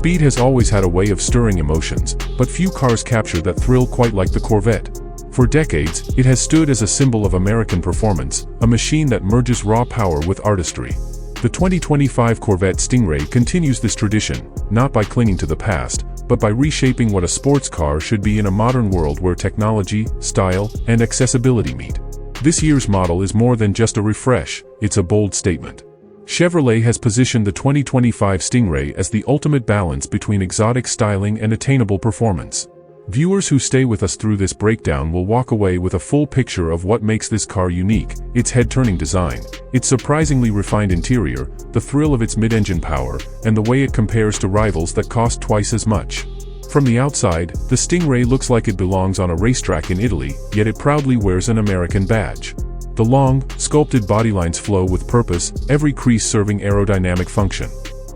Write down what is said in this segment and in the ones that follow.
Speed has always had a way of stirring emotions, but few cars capture that thrill quite like the Corvette. For decades, it has stood as a symbol of American performance, a machine that merges raw power with artistry. The 2025 Corvette Stingray continues this tradition, not by clinging to the past, but by reshaping what a sports car should be in a modern world where technology, style, and accessibility meet. This year's model is more than just a refresh, it's a bold statement. Chevrolet has positioned the 2025 Stingray as the ultimate balance between exotic styling and attainable performance. Viewers who stay with us through this breakdown will walk away with a full picture of what makes this car unique: its head-turning design, its surprisingly refined interior, the thrill of its mid-engine power, and the way it compares to rivals that cost twice as much. From the outside, the Stingray looks like it belongs on a racetrack in Italy, yet it proudly wears an American badge. The long, sculpted bodylines flow with purpose, every crease serving aerodynamic function.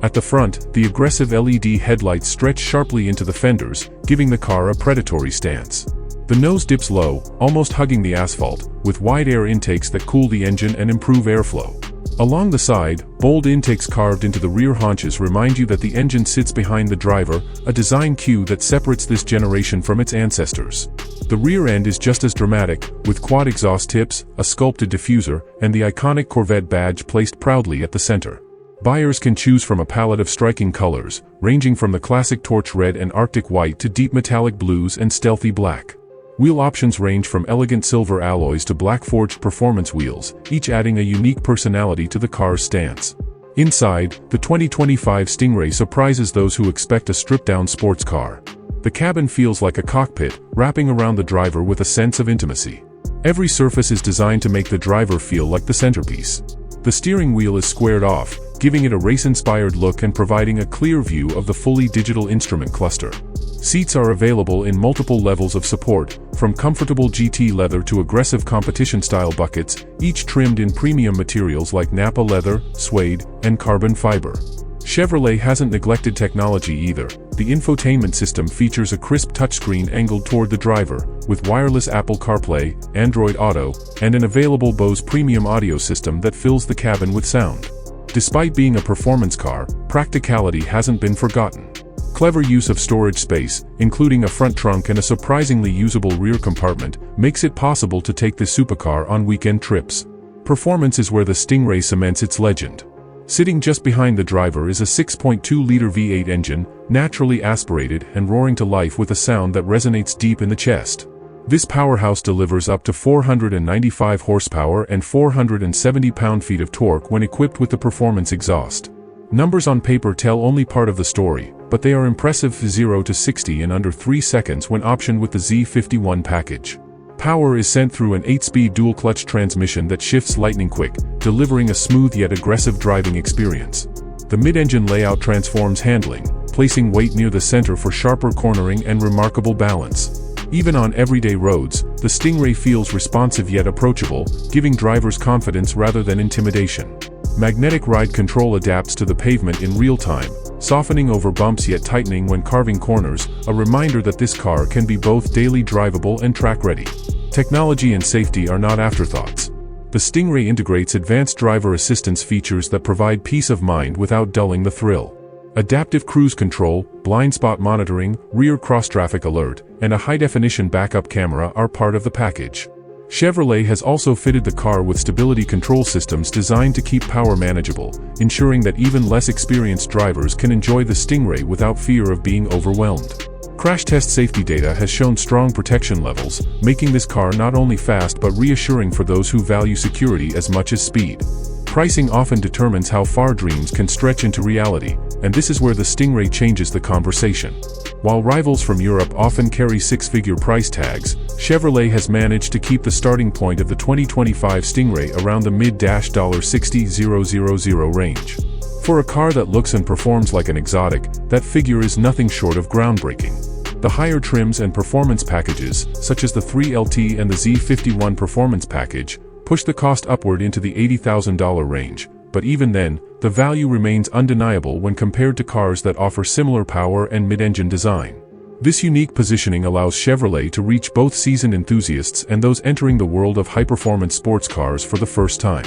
At the front, the aggressive LED headlights stretch sharply into the fenders, giving the car a predatory stance. The nose dips low, almost hugging the asphalt, with wide air intakes that cool the engine and improve airflow. Along the side, bold intakes carved into the rear haunches remind you that the engine sits behind the driver, a design cue that separates this generation from its ancestors. The rear end is just as dramatic, with quad exhaust tips, a sculpted diffuser, and the iconic Corvette badge placed proudly at the center. Buyers can choose from a palette of striking colors, ranging from the classic torch red and arctic white to deep metallic blues and stealthy black. Wheel options range from elegant silver alloys to black forged performance wheels, each adding a unique personality to the car's stance. Inside, the 2025 Stingray surprises those who expect a stripped-down sports car. The cabin feels like a cockpit, wrapping around the driver with a sense of intimacy. Every surface is designed to make the driver feel like the centerpiece. The steering wheel is squared off, giving it a race-inspired look and providing a clear view of the fully digital instrument cluster. Seats are available in multiple levels of support, from comfortable GT leather to aggressive competition-style buckets, each trimmed in premium materials like Nappa leather, suede, and carbon fiber. Chevrolet hasn't neglected technology either. The infotainment system features a crisp touchscreen angled toward the driver, with wireless Apple CarPlay, Android Auto, and an available Bose premium audio system that fills the cabin with sound. Despite being a performance car, practicality hasn't been forgotten. Clever use of storage space, including a front trunk and a surprisingly usable rear compartment, makes it possible to take this supercar on weekend trips. Performance is where the Stingray cements its legend. Sitting just behind the driver is a 6.2-liter V8 engine, naturally aspirated and roaring to life with a sound that resonates deep in the chest. This powerhouse delivers up to 495 horsepower and 470 pound-feet of torque when equipped with the performance exhaust. Numbers on paper tell only part of the story, but they are impressive: 0 to 60 in under 3 seconds when optioned with the Z51 package. Power is sent through an 8-speed dual-clutch transmission that shifts lightning quick, delivering a smooth yet aggressive driving experience. The mid-engine layout transforms handling, placing weight near the center for sharper cornering and remarkable balance. Even on everyday roads, the Stingray feels responsive yet approachable, giving drivers confidence rather than intimidation. Magnetic ride control adapts to the pavement in real time, softening over bumps yet tightening when carving corners, a reminder that this car can be both daily drivable and track-ready. Technology and safety are not afterthoughts. The Stingray integrates advanced driver assistance features that provide peace of mind without dulling the thrill. Adaptive cruise control, blind spot monitoring, rear cross-traffic alert, and a high-definition backup camera are part of the package. Chevrolet has also fitted the car with stability control systems designed to keep power manageable, ensuring that even less experienced drivers can enjoy the Stingray without fear of being overwhelmed. Crash test safety data has shown strong protection levels, making this car not only fast but reassuring for those who value security as much as speed. Pricing often determines how far dreams can stretch into reality, and this is where the Stingray changes the conversation. While rivals from Europe often carry six-figure price tags, Chevrolet has managed to keep the starting point of the 2025 Stingray around the mid-$60,000 range. For a car that looks and performs like an exotic, that figure is nothing short of groundbreaking. The higher trims and performance packages, such as the 3LT and the Z51 Performance Package, push the cost upward into the $80,000 range, but even then, the value remains undeniable when compared to cars that offer similar power and mid-engine design. This unique positioning allows Chevrolet to reach both seasoned enthusiasts and those entering the world of high-performance sports cars for the first time.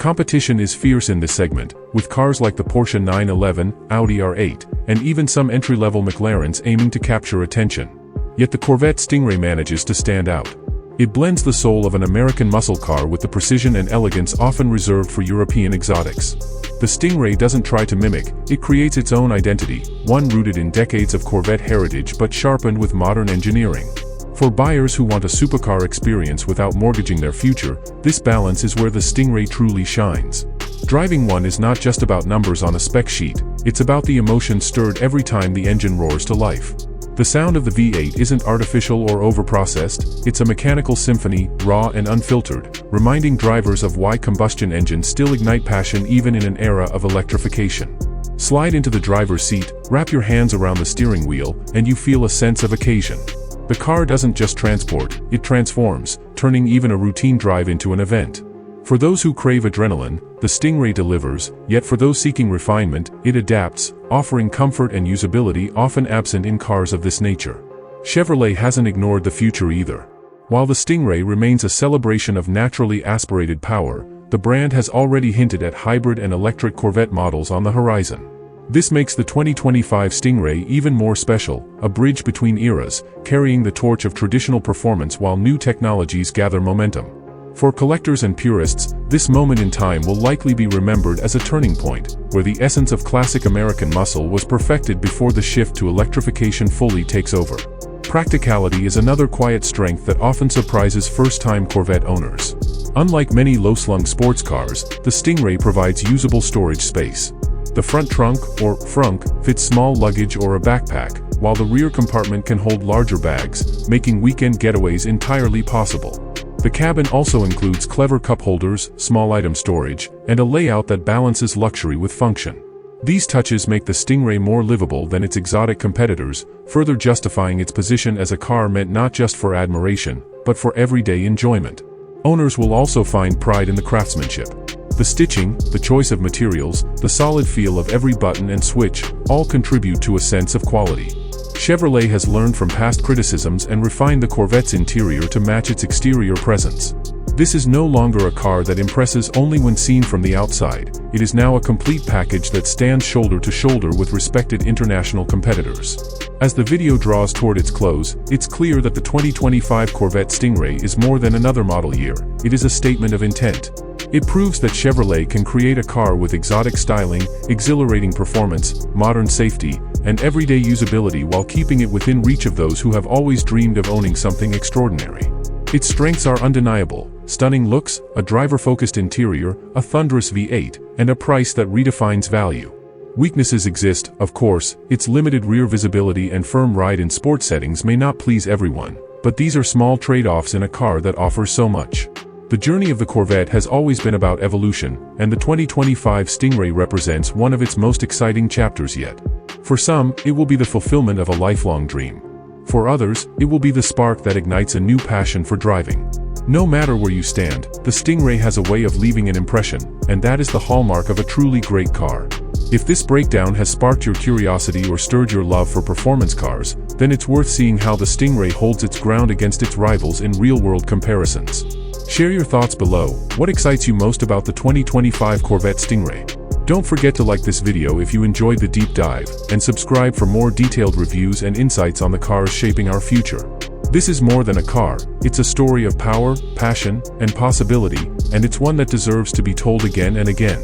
Competition is fierce in this segment, with cars like the Porsche 911, Audi R8, and even some entry-level McLarens aiming to capture attention. Yet the Corvette Stingray manages to stand out. It blends the soul of an American muscle car with the precision and elegance often reserved for European exotics. The Stingray doesn't try to mimic, it creates its own identity, one rooted in decades of Corvette heritage but sharpened with modern engineering. For buyers who want a supercar experience without mortgaging their future, this balance is where the Stingray truly shines. Driving one is not just about numbers on a spec sheet, it's about the emotion stirred every time the engine roars to life. The sound of the V8 isn't artificial or overprocessed, it's a mechanical symphony, raw and unfiltered, reminding drivers of why combustion engines still ignite passion even in an era of electrification. Slide into the driver's seat, wrap your hands around the steering wheel, and you feel a sense of occasion. The car doesn't just transport, it transforms, turning even a routine drive into an event. For those who crave adrenaline, the Stingray delivers, yet for those seeking refinement, it adapts, offering comfort and usability often absent in cars of this nature. Chevrolet hasn't ignored the future either. While the Stingray remains a celebration of naturally aspirated power, the brand has already hinted at hybrid and electric Corvette models on the horizon. This makes the 2025 Stingray even more special, a bridge between eras, carrying the torch of traditional performance while new technologies gather momentum. For collectors and purists, this moment in time will likely be remembered as a turning point, where the essence of classic American muscle was perfected before the shift to electrification fully takes over. Practicality is another quiet strength that often surprises first-time Corvette owners. Unlike many low-slung sports cars, the Stingray provides usable storage space. The front trunk, or frunk, fits small luggage or a backpack, while the rear compartment can hold larger bags, making weekend getaways entirely possible. The cabin also includes clever cup holders, small item storage, and a layout that balances luxury with function. These touches make the Stingray more livable than its exotic competitors, further justifying its position as a car meant not just for admiration, but for everyday enjoyment. Owners will also find pride in the craftsmanship. The stitching, the choice of materials, the solid feel of every button and switch, all contribute to a sense of quality. Chevrolet has learned from past criticisms and refined the Corvette's interior to match its exterior presence. This is no longer a car that impresses only when seen from the outside, it is now a complete package that stands shoulder to shoulder with respected international competitors. As the video draws toward its close, it's clear that the 2025 Corvette Stingray is more than another model year, it is a statement of intent. It proves that Chevrolet can create a car with exotic styling, exhilarating performance, modern safety, and everyday usability while keeping it within reach of those who have always dreamed of owning something extraordinary. Its strengths are undeniable: stunning looks, a driver-focused interior, a thunderous V8, and a price that redefines value. Weaknesses exist, of course. Its limited rear visibility and firm ride in sport settings may not please everyone, but these are small trade-offs in a car that offers so much. The journey of the Corvette has always been about evolution, and the 2025 Stingray represents one of its most exciting chapters yet. For some, it will be the fulfillment of a lifelong dream. For others, it will be the spark that ignites a new passion for driving. No matter where you stand, the Stingray has a way of leaving an impression, and that is the hallmark of a truly great car. If this breakdown has sparked your curiosity or stirred your love for performance cars, then it's worth seeing how the Stingray holds its ground against its rivals in real-world comparisons. Share your thoughts below. What excites you most about the 2025 Corvette Stingray? Don't forget to like this video if you enjoyed the deep dive, and subscribe for more detailed reviews and insights on the cars shaping our future. This is more than a car, it's a story of power, passion, and possibility, and it's one that deserves to be told again and again.